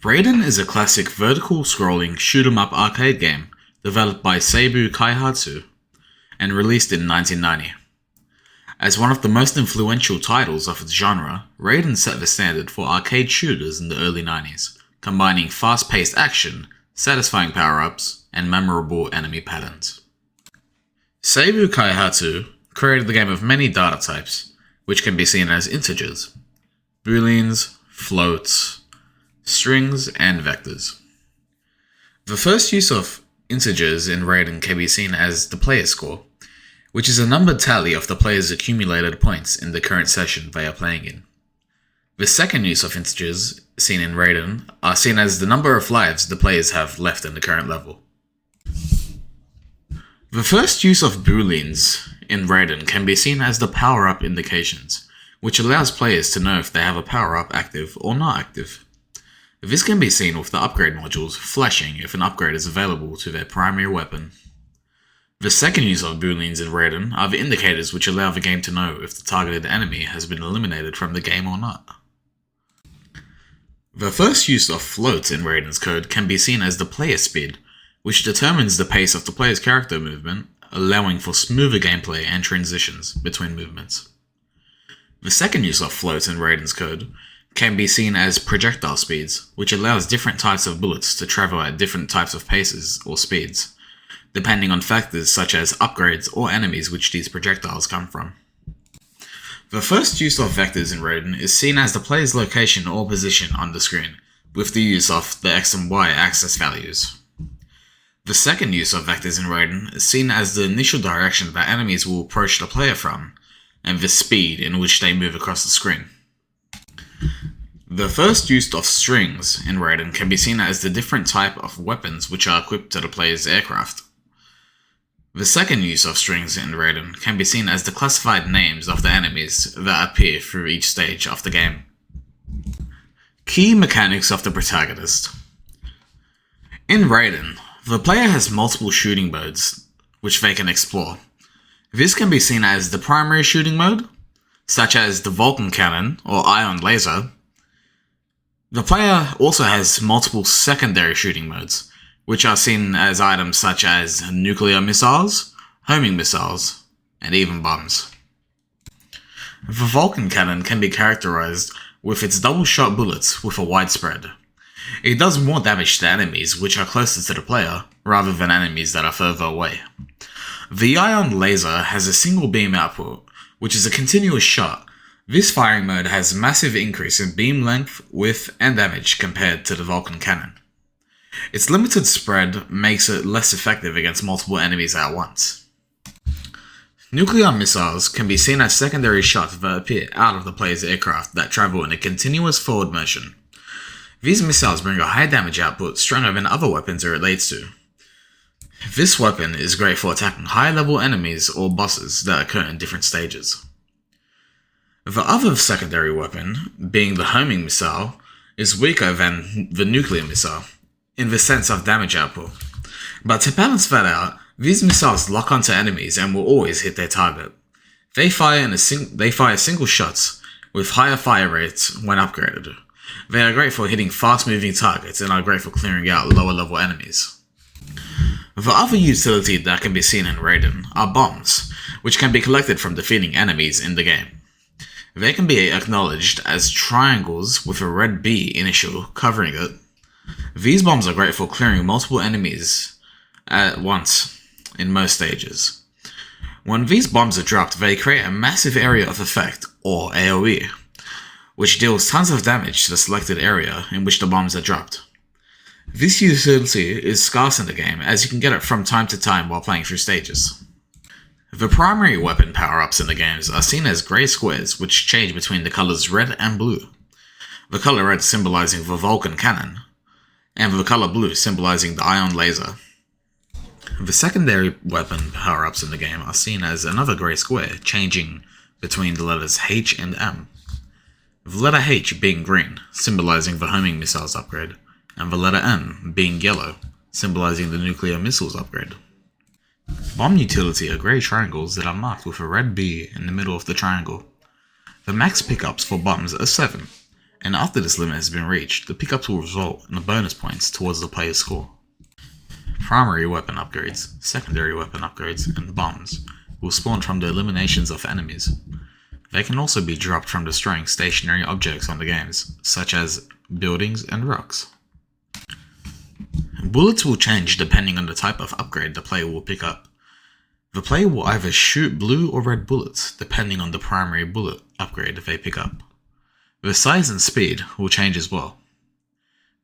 Raiden is a classic vertical scrolling shoot-'em-up arcade game developed by Seibu Kaihatsu and released in 1990. As one of the most influential titles of its genre, Raiden set the standard for arcade shooters in the early 90s, combining fast-paced action, satisfying power-ups, and memorable enemy patterns. Seibu Kaihatsu created the game of many data types, which can be seen as integers, booleans, floats, strings, and vectors. The first use of integers in Raiden can be seen as the player score, which is a numbered tally of the player's accumulated points in the current session they are playing in. The second use of integers seen in Raiden are seen as the number of lives the players have left in the current level. The first use of booleans in Raiden can be seen as the power-up indications, which allows players to know if they have a power-up active or not active. This can be seen with the upgrade modules flashing if an upgrade is available to their primary weapon. The second use of booleans in Raiden are the indicators which allow the game to know if the targeted enemy has been eliminated from the game or not. The first use of floats in Raiden's code can be seen as the player speed, which determines the pace of the player's character movement, allowing for smoother gameplay and transitions between movements. The second use of floats in Raiden's code can be seen as projectile speeds, which allows different types of bullets to travel at different types of paces or speeds, depending on factors such as upgrades or enemies which these projectiles come from. The first use of vectors in Raiden is seen as the player's location or position on the screen, with the use of the X and Y axis values. The second use of vectors in Raiden is seen as the initial direction that enemies will approach the player from, and the speed in which they move across the screen. The first use of strings in Raiden can be seen as the different type of weapons which are equipped to the player's aircraft. The second use of strings in Raiden can be seen as the classified names of the enemies that appear through each stage of the game. Key mechanics of the protagonist. In Raiden, the player has multiple shooting modes which they can explore. This can be seen as the primary shooting mode, such as the Vulcan cannon or ion laser. The player also has multiple secondary shooting modes, which are seen as items such as nuclear missiles, homing missiles, and even bombs. The Vulcan cannon can be characterized with its double-shot bullets with a wide spread. It does more damage to enemies which are closer to the player, rather than enemies that are further away. The ion laser has a single beam output, which is a continuous shot. This firing mode has a massive increase in beam length, width, and damage compared to the Vulcan cannon. Its limited spread makes it less effective against multiple enemies at once. Nuclear missiles can be seen as secondary shots that appear out of the player's aircraft that travel in a continuous forward motion. These missiles bring a high damage output stronger than other weapons it relates to. This weapon is great for attacking high-level enemies or bosses that occur in different stages. The other secondary weapon, being the homing missile, is weaker than the nuclear missile, in the sense of damage output. But to balance that out, these missiles lock onto enemies and will always hit their target. They fire single shots with higher fire rates when upgraded. They are great for hitting fast-moving targets and are great for clearing out lower-level enemies. The other utility that can be seen in Raiden are bombs, which can be collected from defeating enemies in the game. They can be acknowledged as triangles with a red B initial covering it. These bombs are great for clearing multiple enemies at once in most stages. When these bombs are dropped, they create a massive area of effect, or AoE, which deals tons of damage to the selected area in which the bombs are dropped. This utility is scarce in the game, as you can get it from time to time while playing through stages. The primary weapon power-ups in the games are seen as grey squares which change between the colours red and blue. The colour red symbolising the Vulcan cannon, and the colour blue symbolising the ion laser. The secondary weapon power-ups in the game are seen as another grey square changing between the letters H and M. The letter H being green, symbolising the homing missiles upgrade, and the letter M being yellow, symbolising the nuclear missiles upgrade. Bomb utility are grey triangles that are marked with a red B in the middle of the triangle. The max pickups for bombs are 7, and after this limit has been reached, the pickups will result in the bonus points towards the player's score. Primary weapon upgrades, secondary weapon upgrades, and bombs will spawn from the eliminations of enemies. They can also be dropped from destroying stationary objects on the games, such as buildings and rocks. Bullets will change depending on the type of upgrade the player will pick up. The player will either shoot blue or red bullets depending on the primary bullet upgrade they pick up. The size and speed will change as well.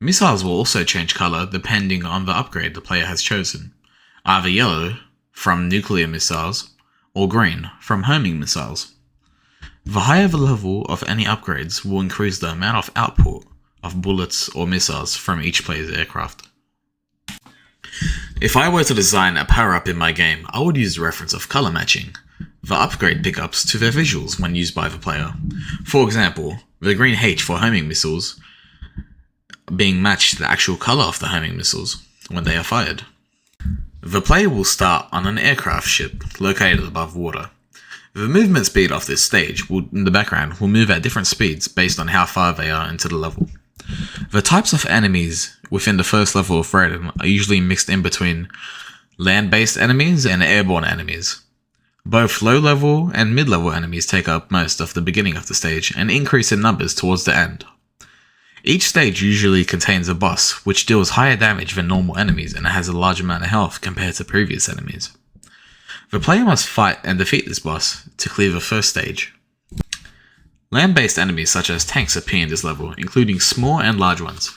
Missiles will also change color depending on the upgrade the player has chosen, either yellow from nuclear missiles or green from homing missiles. The higher the level of any upgrades will increase the amount of output of bullets or missiles from each player's aircraft. If I were to design a power-up in my game, I would use the reference of color matching the upgrade pickups to their visuals when used by the player. For example, the green H for homing missiles being matched to the actual color of the homing missiles when they are fired. The player will start on an aircraft ship located above water. The movement speed of this stage in the background will move at different speeds based on how far they are into the level. The types of enemies within the first level of Zaidan are usually mixed in between land-based enemies and airborne enemies. Both low-level and mid-level enemies take up most of the beginning of the stage and increase in numbers towards the end. Each stage usually contains a boss, which deals higher damage than normal enemies and has a large amount of health compared to previous enemies. The player must fight and defeat this boss to clear the first stage. Land-based enemies such as tanks appear in this level, including small and large ones.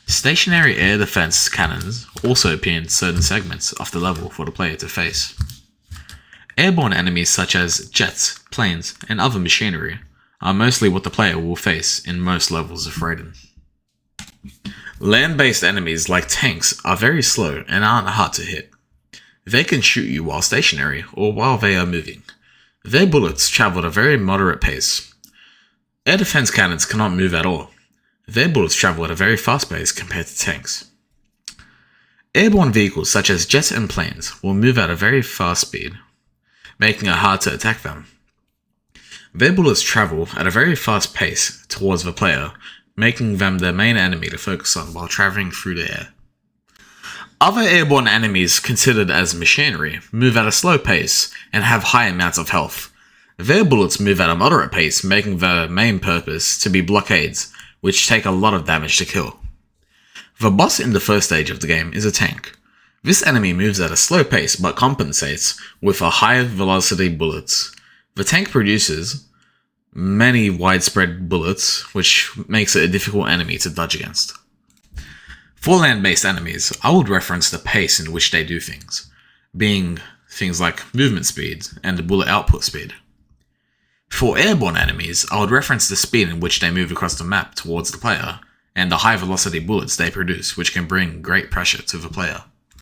Stationary air defense cannons also appear in certain segments of the level for the player to face. Airborne enemies such as jets, planes, and other machinery are mostly what the player will face in most levels of Zaidan. Land-based enemies like tanks are very slow and aren't hard to hit. They can shoot you while stationary or while they are moving. Their bullets travel at a very moderate pace. Air defense cannons cannot move at all. Their bullets travel at a very fast pace compared to tanks. Airborne vehicles such as jets and planes will move at a very fast speed, making it hard to attack them. Their bullets travel at a very fast pace towards the player, making them the main enemy to focus on while traveling through the air. Other airborne enemies considered as machinery move at a slow pace and have high amounts of health. Their bullets move at a moderate pace, making their main purpose to be blockades, which take a lot of damage to kill. The boss in the first stage of the game is a tank. This enemy moves at a slow pace but compensates with a higher velocity bullets. The tank produces many widespread bullets, which makes it a difficult enemy to dodge against. For land-based enemies, I would reference the pace in which they do things, being things like movement speed and the bullet output speed. For airborne enemies, I would reference the speed in which they move across the map towards the player, and the high velocity bullets they produce, which can bring great pressure to the player.